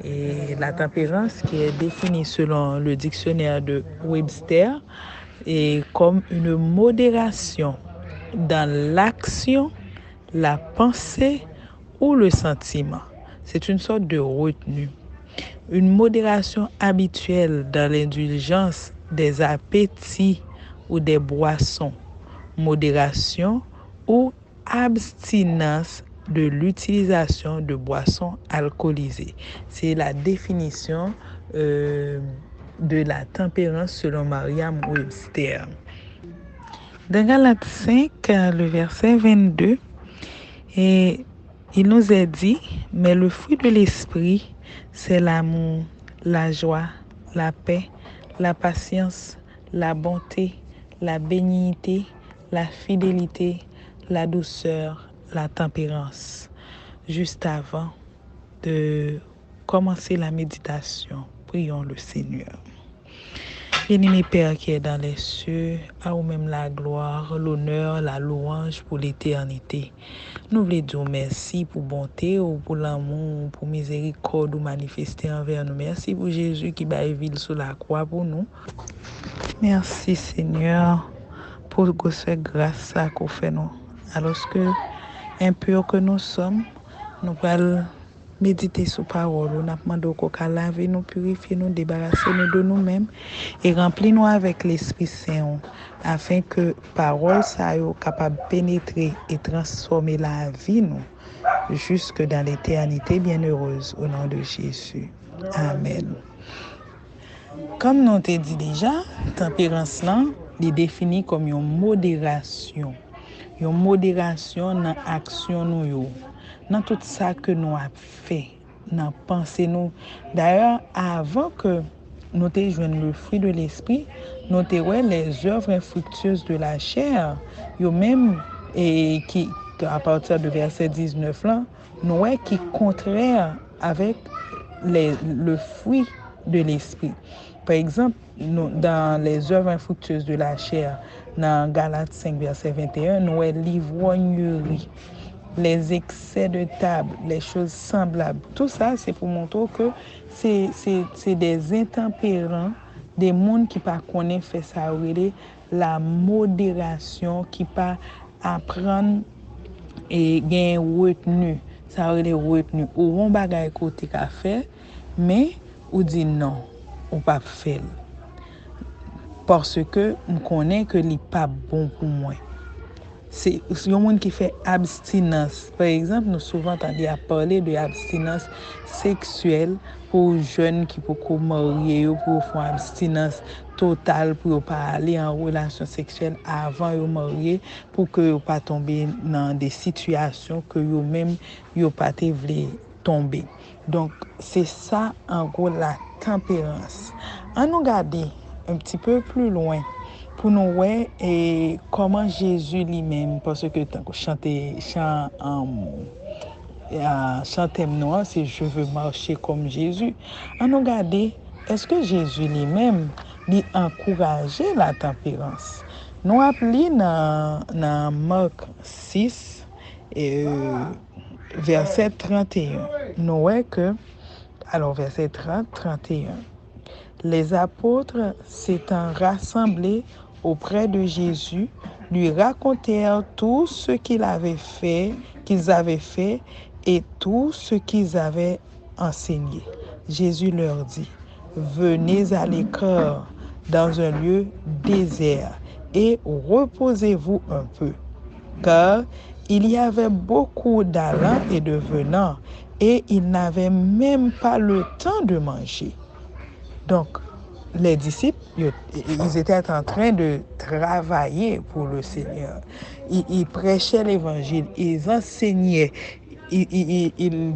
Speaker 6: Et la tempérance qui est définie selon le dictionnaire de Webster est comme une modération dans l'action, la pensée ou le sentiment. C'est une sorte de retenue. Une modération habituelle dans l'indulgence des appétits ou des boissons. Modération ou abstinence de l'utilisation de boissons alcoolisées. C'est la définition de la tempérance selon Merriam-Webster. Dans Galates 5, le verset 22, et il nous est dit, mais le fruit de l'esprit, c'est l'amour, la joie, la paix, la patience, la bonté, la bénignité, la fidélité, la douceur, la tempérance. Juste avant de commencer la méditation, prions le Seigneur. Bien-aimé Père qui est dans les cieux, à vous-même la gloire, l'honneur, la louange pour l'éternité. Nous voulons dire merci pour bonté, ou pour l'amour, pour miséricorde ou manifester envers nous. Merci pour Jésus qui bat ville sur la croix pour nous. Merci Seigneur pour cette grâce qu'on fait nous. Alors que impurs que nous sommes, nous allons méditer sur parole. Nous demandons qu'on laver nous, purifier nous, débarrasser nous de nous-mêmes et remplir nous avec l'Esprit Saint afin que parole soit capable de pénétrer et transformer la vie nous jusque dans l'éternité bienheureuse au nom de Jésus. Amen. Comme nous t'ai dit déjà, tempérance là, est définie comme une modération. Une modération dans l'action nous, dans tout ça que nous avons fait, dans pensée nous. D'ailleurs, avant que nous te joignent le fruit de l'esprit, nous te ouais les œuvres infructueuses de la chair, yo même et qui à partir de verset 19 là, nous ouais qui contraire avec le fruit de l'esprit. Par exemple, dans les œuvres infructueuses de la chair, dans Galates 5 verset 21, nous ouais l'ivrognerie, les excès de table, les choses semblables. Tout ça, c'est pour montrer que c'est des intempérants, des mondes qui pas connaît fait ça, la modération, qui pas apprendre et gain retenu. Ça aurait retenu. Ou on bagaille côté qu'a fait, mais ou dit non, ou pas fait. Parce que on connaît que li pas bon pour moi. C'est un monde qui fait abstinence. Par exemple, nous souvent entendu parler de abstinence sexuelle pour jeunes qui peuvent marier pour faire abstinence totale pour pas aller en relation sexuelle avant de marier pour que vous pas tomber dans des situations que vous même vous pas voulu tomber. Donc c'est ça en gros la tempérance. On nous regarder un petit peu plus loin pour nous voir et comment Jésus lui-même, parce que tant que chanter noir, c'est je veux marcher comme Jésus. On nous regarder, est-ce que Jésus lui-même lui encourageait la tempérance? Nous appelons dans Marc 6 verset 31. Nous voyons que, alors verset 30-31. Les apôtres s'étant rassemblés auprès de Jésus, lui racontèrent tout ce qu'ils avaient fait et tout ce qu'ils avaient enseigné. Jésus leur dit, venez à l'écart dans un lieu désert et reposez-vous un peu, car il y avait beaucoup d'allants et de venants et ils n'avaient même pas le temps de manger. Donc, les disciples, ils étaient en train de travailler pour le Seigneur. Ils prêchaient l'évangile, ils enseignaient, ils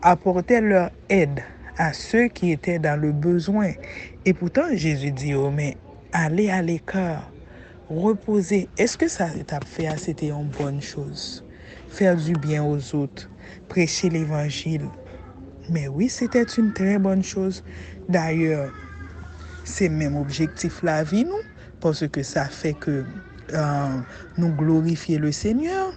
Speaker 6: apportaient leur aide à ceux qui étaient dans le besoin. Et pourtant, Jésus dit, oh, mais allez à l'écart, reposez. Est-ce que ça t'a fait, c'était une bonne chose? Faire du bien aux autres, prêcher l'évangile. Mais oui, c'était une très bonne chose. D'ailleurs, c'est même objectif la vie, nous, parce que ça fait que nous glorifier le Seigneur.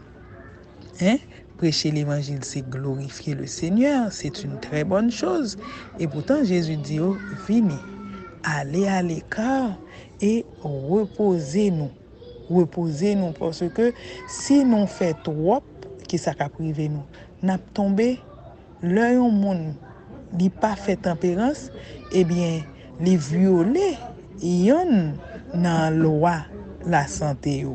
Speaker 6: Hein? Prêcher l'évangile, c'est glorifier le Seigneur. C'est une très bonne chose. Et pourtant, Jésus dit, oh, venez, allez à l'écart et reposez-nous. Reposez-nous, parce que si nous faisons trop, qui ça va priver nous? N'a tombé, l'œil au monde, n'est pas fait tempérance, eh bien, les violer, yon dans loi la santé.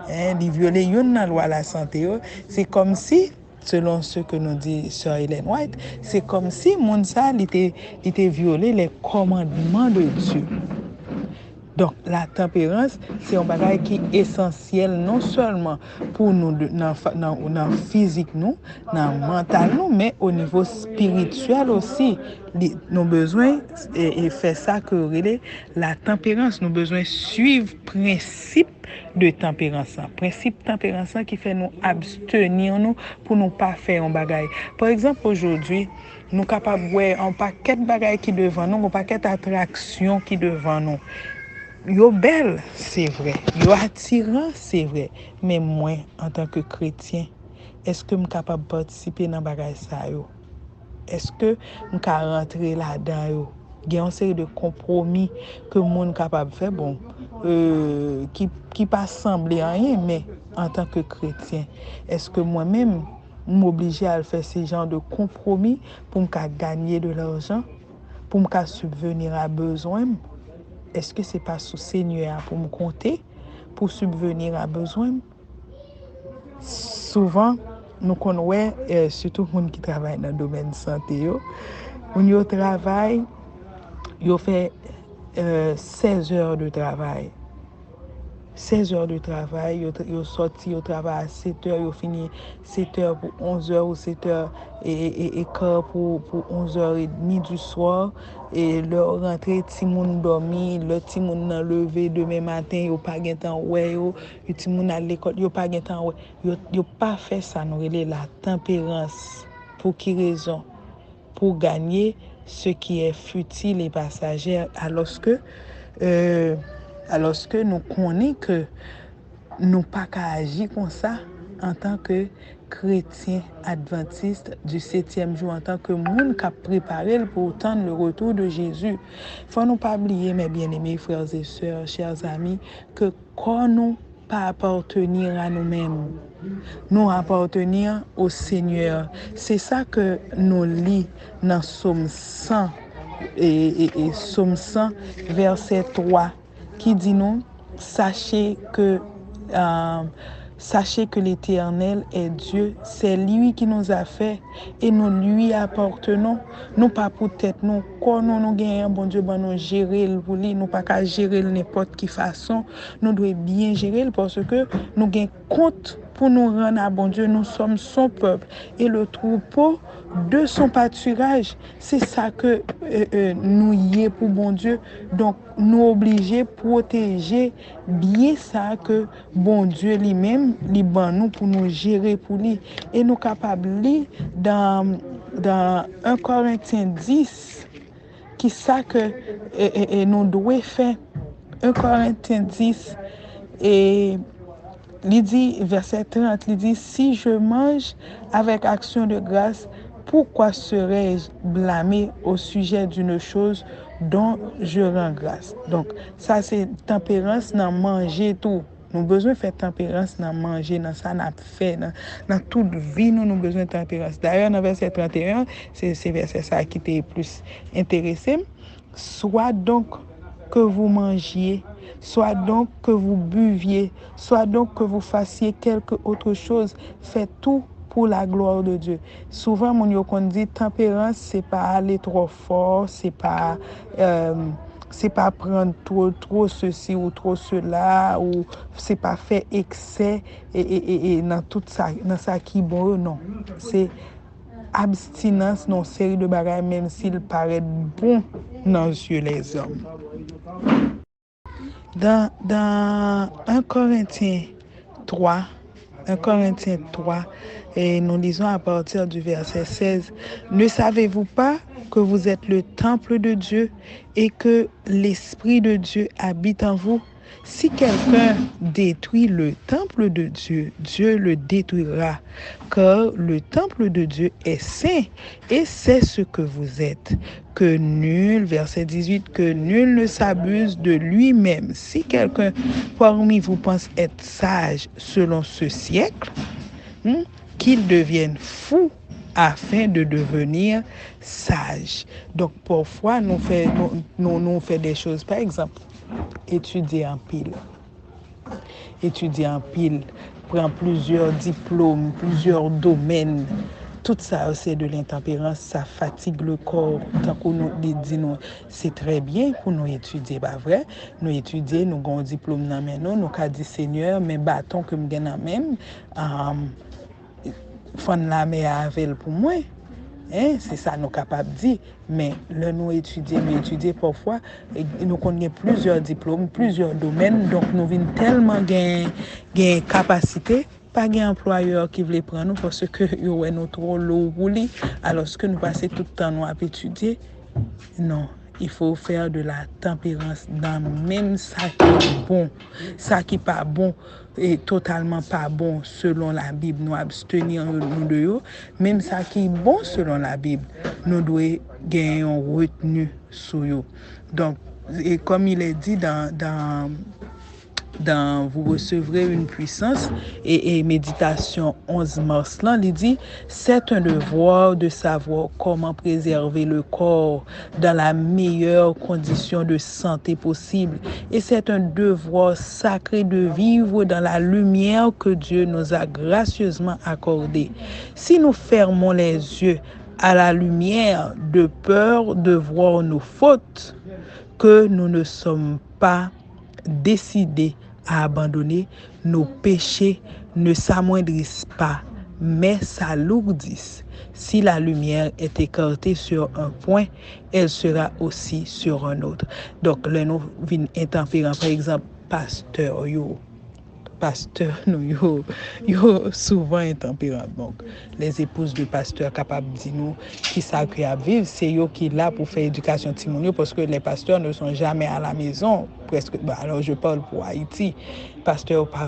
Speaker 6: Les violer, yon dans loi la santé. C'est comme si, selon ce que nous dit Sœur Ellen White, c'est comme si moun sa était violé les commandements de Dieu. Donc, la tempérance, c'est un bagage qui est essentiel non seulement pour nous, dans le physique, dans le mental, mais au niveau spirituel aussi. Nous avons besoin de faire ça que la tempérance. Nous avons besoin de suivre le principe de tempérance. Principe de tempérance qui fait nous abstenir nous pour ne pas faire un bagage. Par exemple, aujourd'hui, nous sommes capables de voir un paquet de bagages qui devant nous, un paquet d'attractions qui devant nous. Yo belle, c'est vrai. Yo attirant, c'est vrai. Mais moi, en tant que chrétien, est-ce que je suis capable de participer dans bagage ça yo? Est-ce que je peux rentrer là-dedans yo? Il y a une série de compromis que le monde est capable de faire, bon, qui pas sembler à rien, mais en tant que chrétien, est-ce que moi-même, je m'oblige à faire ce genre de compromis pour me gagner de l'argent, pour me subvenir à besoin? Est-ce que ce n'est pas sous Seigneur pour me compter, pour subvenir à besoin? Souvent, nous connaissons, surtout les gens qui travaillent dans le domaine de la santé, ils travaillent, ils font 16 heures de travail. 16 heures de travail, yo sorti au travail à 7 heures, yo fini 7 heures pour 11 heures ou 7 heures et quart pour 11h30 du soir. Et leur rentrée, ti moun dormi, le ti moun nan levé demain matin, yo pas gen temps ouais yo ti moun à l'école, yo pas gen temps ouais. Yo pas fait ça, nous relè la tempérance. Pour qui raison? Pour gagner ce qui est futile et passager, alors que nous connaissons que nous pas qu'à agir comme ça en tant que chrétien adventiste du 7e jour, en tant que monde qui a préparé pour attendre le retour de Jésus. Il faut nous pas oublier, mes bien-aimés frères et sœurs, chers amis, que quand nous pas appartenir à nous-mêmes, nous appartenir au Seigneur. C'est ça que nous lisons dans Psaume 100 et Psaume 100 verset 3 qui dit nous, sachez que l'Éternel est Dieu, c'est lui qui nous a fait et nous lui appartenons. Nous pas pour tête nous, quand nous gagnons bon Dieu, nous gérer le pour lui, nous pas qu'à gérer n'importe qui façon, nous devons bien gérer parce que nous gagnons compte pour nous rendre à bon Dieu, nous sommes son peuple et le troupeau de son pâturage. C'est ça que nous y est pour bon Dieu. Donc, nous obligés protéger bien ça que bon Dieu lui-même, nous pour nous gérer pour lui. Et nous capables dans 1 Corinthiens 10, qui ça que nous devons faire. 1 Corinthiens 10, et il dit, verset 30, il dit, si je mange avec action de grâce, pourquoi serais-je blâmé au sujet d'une chose dont je rends grâce? Donc, ça c'est tempérance dans manger tout. Nous avons besoin de faire tempérance dans manger, dans ça n'a fait, dans toute vie, nous avons besoin de tempérance. D'ailleurs, dans verset 31, c'est verset ça qui était plus intéressé. Soit donc que vous mangiez, soit donc que vous buviez, soit donc que vous fassiez quelque autre chose, faites tout pour la gloire de Dieu. Souvent, on dit tempérance, c'est pas aller trop fort, c'est pas prendre trop ceci ou trop cela, ou c'est pas faire excès et dans tout ça, dans ça qui est bon, non. C'est abstinence dans une série de bagages, même s'il paraît bon dans les yeux des hommes. Dans 1 Corinthiens 3, et nous lisons à partir du verset 16, « Ne savez-vous pas que vous êtes le temple de Dieu et que l'Esprit de Dieu habite en vous? Si quelqu'un détruit le temple de Dieu, Dieu le détruira, car le temple de Dieu est saint et c'est ce que vous êtes. Que nul, verset 18, que nul ne s'abuse de lui-même. Si quelqu'un parmi vous pense être sage selon ce siècle, qu'il devienne fou afin de devenir sage. » Donc parfois, nous faisons des choses, par exemple, étudier en pile, prendre plusieurs diplômes, plusieurs domaines. Tout ça, c'est de l'intempérance, ça fatigue le corps. Tant qu'on nous dit, c'est très bien pour nous étudier, pas vrai? Nous étudier, nous avons un diplôme dans main, nous avons dit Seigneur, mais bâton que nous avons même, faut la mettre avec pour moi. C'est ça nous capables de dire. Mais là, nous étudier parfois, nous connaissons plusieurs diplômes, plusieurs domaines, donc nous venons tellement gagner capacité, pas de employeur qui veut prendre nous parce que nous trop lourd pour lui, alors que nous passons tout le temps nous à étudier. Non. Il faut faire de la tempérance dans même ça qui est bon. Ça qui n'est pas bon et totalement pas bon selon la Bible. Nous abstenir nous de eux. Même ça qui est bon selon la Bible, nous devons gagner un retenu sur eux. Donc, et comme il est dit dans vous recevrez une puissance et méditation 11 mars là, il dit c'est un devoir de savoir comment préserver le corps dans la meilleure condition de santé possible et c'est un devoir sacré de vivre dans la lumière que Dieu nous a gracieusement accordée. Si nous fermons les yeux à la lumière de peur de voir nos fautes, que nous ne sommes pas décidés à abandonner, nos péchés ne s'amoindrissent pas, mais s'alourdissent. Si la lumière est écartée sur un point, elle sera aussi sur un autre. Donc, là, nous venons intempérants, par exemple, pasteur, yo souvent intempérant. Donc, les épouses de pasteurs capables de dire nous qui ça que à vivre, c'est eux qui là pour faire éducation timonio parce que les pasteurs ne sont jamais à la maison presque. Alors je parle pour Haïti. Pasteur pas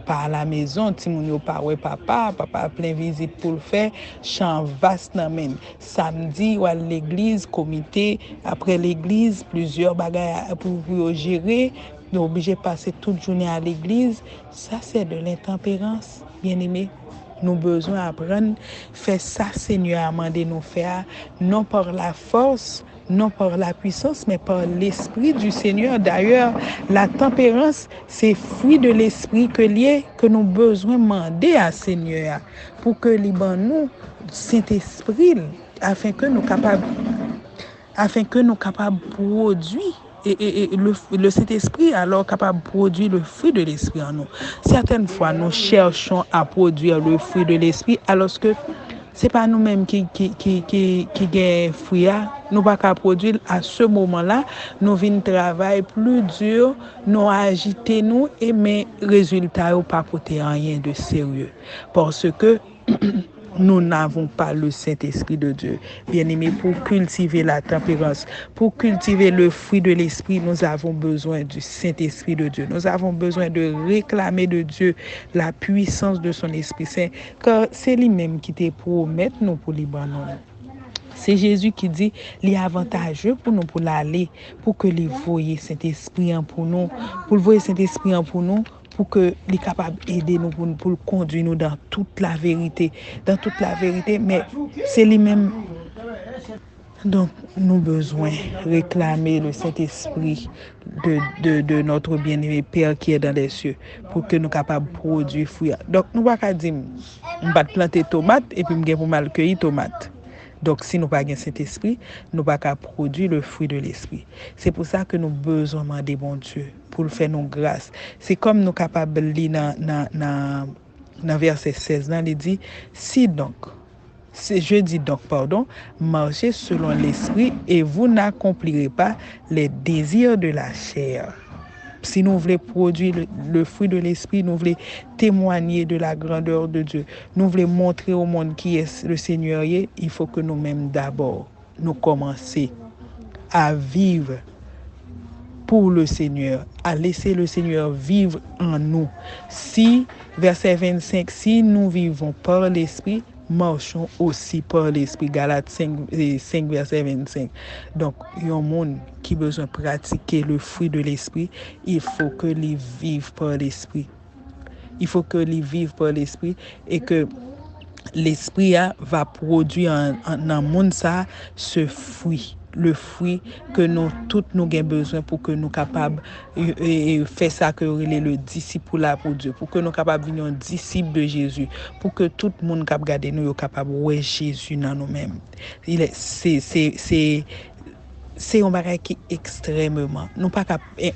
Speaker 6: à la maison, timonio pas ouais papa plein visite pour le faire, chant vaste nan men. Samedi ou à l'église, comité, après l'église, plusieurs bagages pour gérer. Nous sommes obligés de passer toute journée à l'église. Ça, c'est de l'intempérance, bien-aimés. Nous avons besoin d'apprendre, faire ça, Seigneur, à demander nous faire, non par la force, non par la puissance, mais par l'Esprit du Seigneur. D'ailleurs, la tempérance, c'est fruit de l'Esprit que nous avons besoin de demander à Seigneur pour que nous, Saint-Esprit, afin que nous capables de produire. Et le Saint-Esprit alors capable de produire le fruit de l'Esprit en nous. Certaines fois, nous cherchons à produire le fruit de l'Esprit alors que c'est pas nous-mêmes qui gagnons fruit. Nous pas qu'à produire à ce moment-là. Nous venons travailler plus dur, nous agiter nous et mes résultats n'ont pas porté rien de sérieux parce que nous n'avons pas le Saint-Esprit de Dieu. Bien-aimés, pour cultiver la tempérance, pour cultiver le fruit de l'Esprit, nous avons besoin du Saint-Esprit de Dieu. Nous avons besoin de réclamer de Dieu la puissance de son Esprit Saint, car c'est lui-même qui te promet nous pour les bonnes. C'est Jésus qui dit, il est avantageux pour nous pour l'aller, pour que les voyez Saint-Esprit pour nous, pour le voyer Saint-Esprit pour nous, pour que les capable d'aider nous pour le conduire nous dans toute la vérité, mais c'est lui-même. Donc nous besoin réclamer le Saint-Esprit de notre bien-aimé Père qui est dans les cieux pour que nous capables produire fruit. Donc nous pas dire on va planter tomate et puis me pour mal cueillir tomate. Donc, si nous n'avons pas de Saint-Esprit, nous n'avons pas produire le fruit de l'Esprit. C'est pour ça que nous avons besoin de demander bon Dieu pour le faire nos grâces. C'est comme nous sommes capables de lire dans verset 16, il dit, marchez selon l'Esprit et vous n'accomplirez pas les désirs de la chair. Si nous voulons produire le fruit de l'Esprit, nous voulons témoigner de la grandeur de Dieu, nous voulons montrer au monde qui est le Seigneur, il faut que nous-mêmes d'abord, nous commencer à vivre pour le Seigneur, à laisser le Seigneur vivre en nous. Si, verset 25, si nous vivons par l'Esprit, marchons aussi par l'Esprit. Galates 5 verset 25. Donc, il y a un monde qui a besoin de pratiquer le fruit de l'Esprit. Il faut que les vivent par l'Esprit. Il faut que les vivent par l'Esprit et que l'Esprit va produire dans le monde ça ce fruit. Le fruit que nous tous nous avons besoin pour que nous capables de faire ça que le disciple là pour Dieu, pour que nous capables de devenir disciples de Jésus, pour que tout le monde capable garder nous capable de voir Jésus dans nous-mêmes. C'est un bagage qui est extrêmement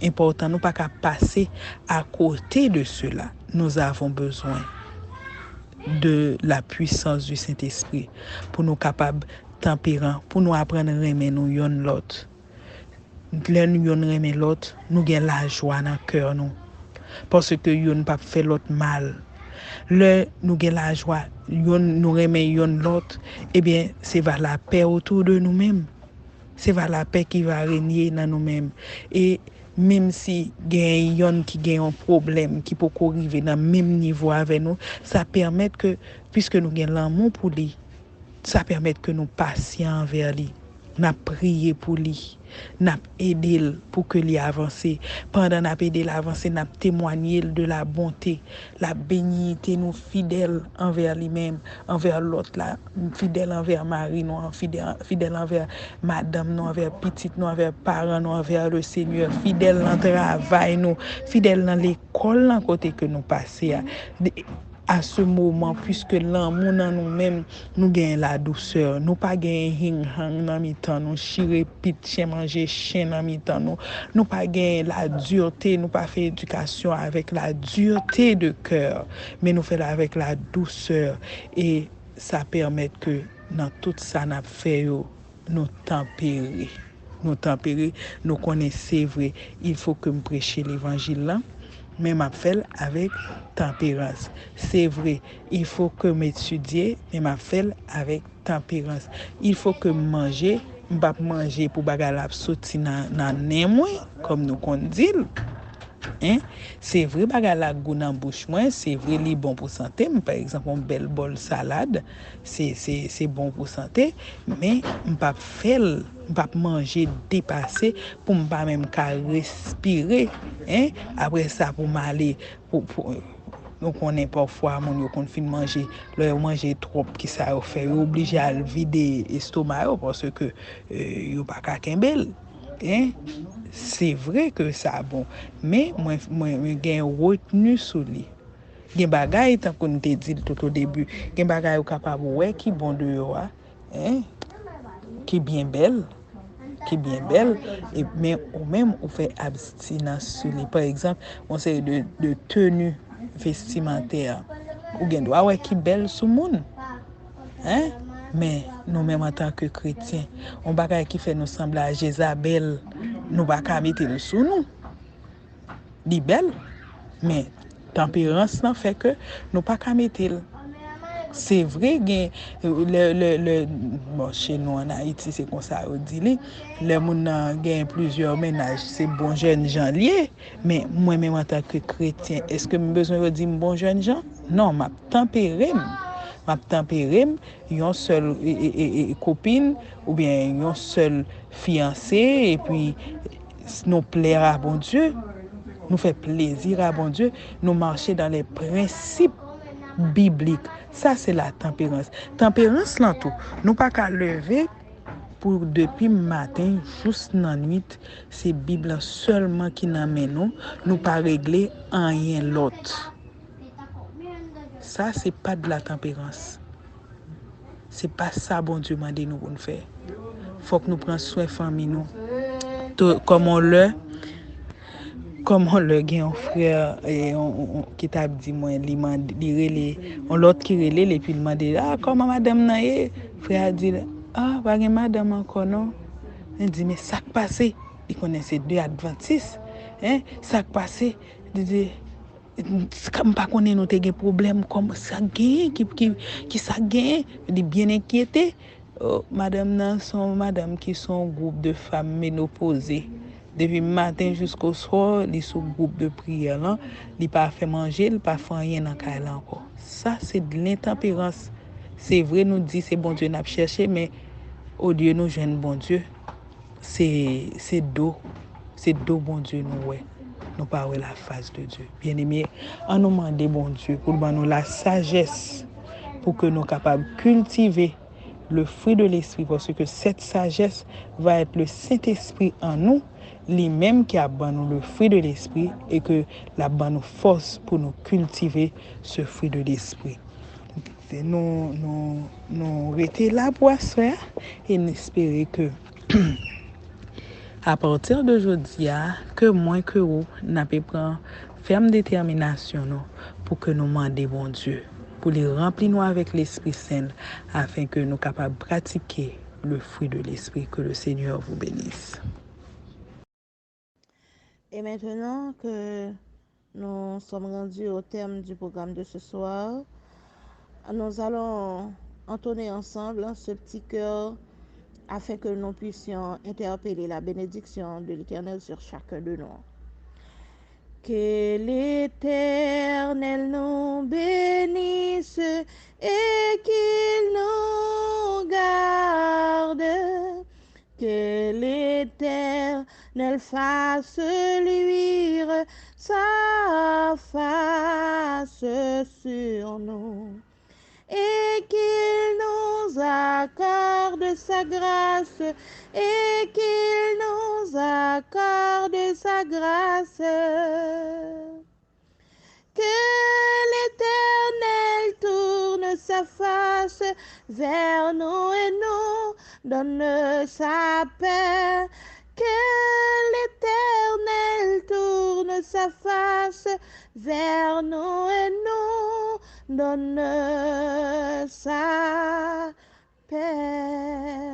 Speaker 6: important, nous pas qu'à passer à côté de cela. Nous avons besoin de la puissance du Saint-Esprit pour nous capables tempérant, pour nous apprendre à aimer nous yon l'autre. Là nous yon aimer l'autre, nous gain la joie dans cœur nous. Parce que yon pas fait l'autre mal. Là nous gain la joie, yon nous aimer yon l'autre, eh bien c'est vers la paix autour de nous-mêmes. C'est vers la paix qui va régner dans nous-mêmes. Et même si il y a yon qui gagne un problème qui peut arriver dans le même niveau avec nous, ça permet que puisque nous gagnons l'amour pour lui, ça permet que nous passions envers lui. Nous prions pour lui. Nous aidons pour que lui avance. Pendant nous aidons l'avancer, nous témoignons de la bonté, la bénignité, nous fidèles envers lui-même, envers l'autre, fidèles envers Marie, nous fidèles envers madame, nous envers petite, nous envers parents, nous envers le Seigneur, fidèles dans le travail, nous fidèles dans l'école, dans côté que nous passons. à ce moment, puisque l'amour dans nous-mêmes, nous gagnons la douceur. Nous pas gagnons hing-hang dans mi-temps, nous chire pit, chien manger, chien dans mi-temps, nous pas gagnons la dureté, nous pas fait éducation avec la dureté de cœur, mais nous faisons avec la douceur. Et ça permet que dans tout ça, nous faisons nous tempérer. Nous connaissons, c'est vrai, il faut que nous prêchions l'évangile là. Mais m'a fait avec tempérance. C'est vrai, il faut que m'étudier, mais m'a fait avec tempérance. Il faut que manger, m'pas manger pour bagarre la sorti dans némoin comme nous qu'on dit. Hein? C'est vrai bagarre la goût dans bouche moi, c'est vrai li bon pour santé, par exemple un bel bol salade, c'est bon pour santé, mais m'pas manger dépassé pour m'pas même qu'à respirer, hein? Après ça pour m'aller pour nous connaît parfois mon yo kon fin manger, leur manger trop qui ça fait obligé à vider estomac parce que yo pas ka kembel. Hein? C'est vrai que ça bon, mais moi gain retenu sur lui. Gen bagay tant qu'on te dit tout au début, gen bagay ou capable ouais qui bon de yo, hein? Qui bien belle, et mais ou même on fait abstinence sur lui. Par exemple, on sait de tenue vestimentaire ou gen doit ouais qui belle sous monde. Hein? Mais nous-mêmes en tant que chrétiens, on bagay qui fait nous sembler à Jézabel, nous pas qu'à mettre le sous nous. Di belle, mais tempérance nan fait que nous pas qu'à mettre. C'est vrai bon, chez nous en Haïti c'est comme ça on dit les moun gagne plusieurs ménages, c'est bon jeunes gens liés, mais moi même en tant que chrétien, est-ce que j'ai besoin de dire bon jeunes gens? Non, m'a tempéré yon seul copine ou bien yon seul fiancé et puis nous plaire à bon Dieu, nous fait plaisir à bon Dieu, nous marcher dans les principes bibliques. Ça c'est la tempérance. Tempérance là tout. Nous pas qu'à lever pour depuis matin jusqu'à nuit, c'est Bible seulement qui n'amène nous pas régler rien l'autre. Ça c'est pas de la tempérance. C'est pas ça bon Dieu m'a dit nous pour faire. Faut que nous prenions soin de famille nous. Comme on le gagne un frère et qui t'a dit moi on l'autre qui relé et puis il m'a dit comment madame naé frère a dit pas madame encore non. Il dit mais ça qui passé, il connaissait deux adventistes, hein, ça qui passé, il dit comme pas connaît nous te problème comme ça gagne qui ça gagne, il bien inquiété. Madame nan sont madame qui sont groupe de femmes ménopausées. Depuis matin jusqu'au soir, ils sont groupe de prière là, ils pas fait manger, ils pas fait rien dans caille encore. Ça c'est de l'intempérance. C'est vrai nous dit c'est bon Dieu n'a cherché, mais au Dieu nous joindre bon Dieu. C'est d'eau bon Dieu nous ouais. Nous pas ouais la face de Dieu. Bien-aimés, on nous demande bon Dieu pour nous la sagesse pour que nous capables cultiver le fruit de l'esprit, parce que cette sagesse va être le Saint-Esprit en nous, lui-même qui a ban nous le fruit de l'esprit et que la ban nous force pour nous cultiver ce fruit de l'esprit. Nous rester là pour ça et espérer que à partir d'aujourd'hui, que moi que vous n'avez pris ferme détermination pour que nous demandions bon Dieu, pour les remplir nous avec l'Esprit Saint, afin que nous capables de pratiquer le fruit de l'Esprit. Que le Seigneur vous bénisse.
Speaker 1: Et maintenant que nous sommes rendus au terme du programme de ce soir, nous allons entonner ensemble ce petit cœur afin que nous puissions interpeller la bénédiction de l'Éternel sur chacun de nous. Que l'Éternel nous bénisse et qu'il nous garde. Que l'Éternel fasse luire sa face sur nous. Et qu'il nous accorde sa grâce, et qu'il nous accorde sa grâce. Que l'Éternel vers nous et nous donne sa paix. Que l'Éternel tourne sa face vers nous et nous donne sa paix.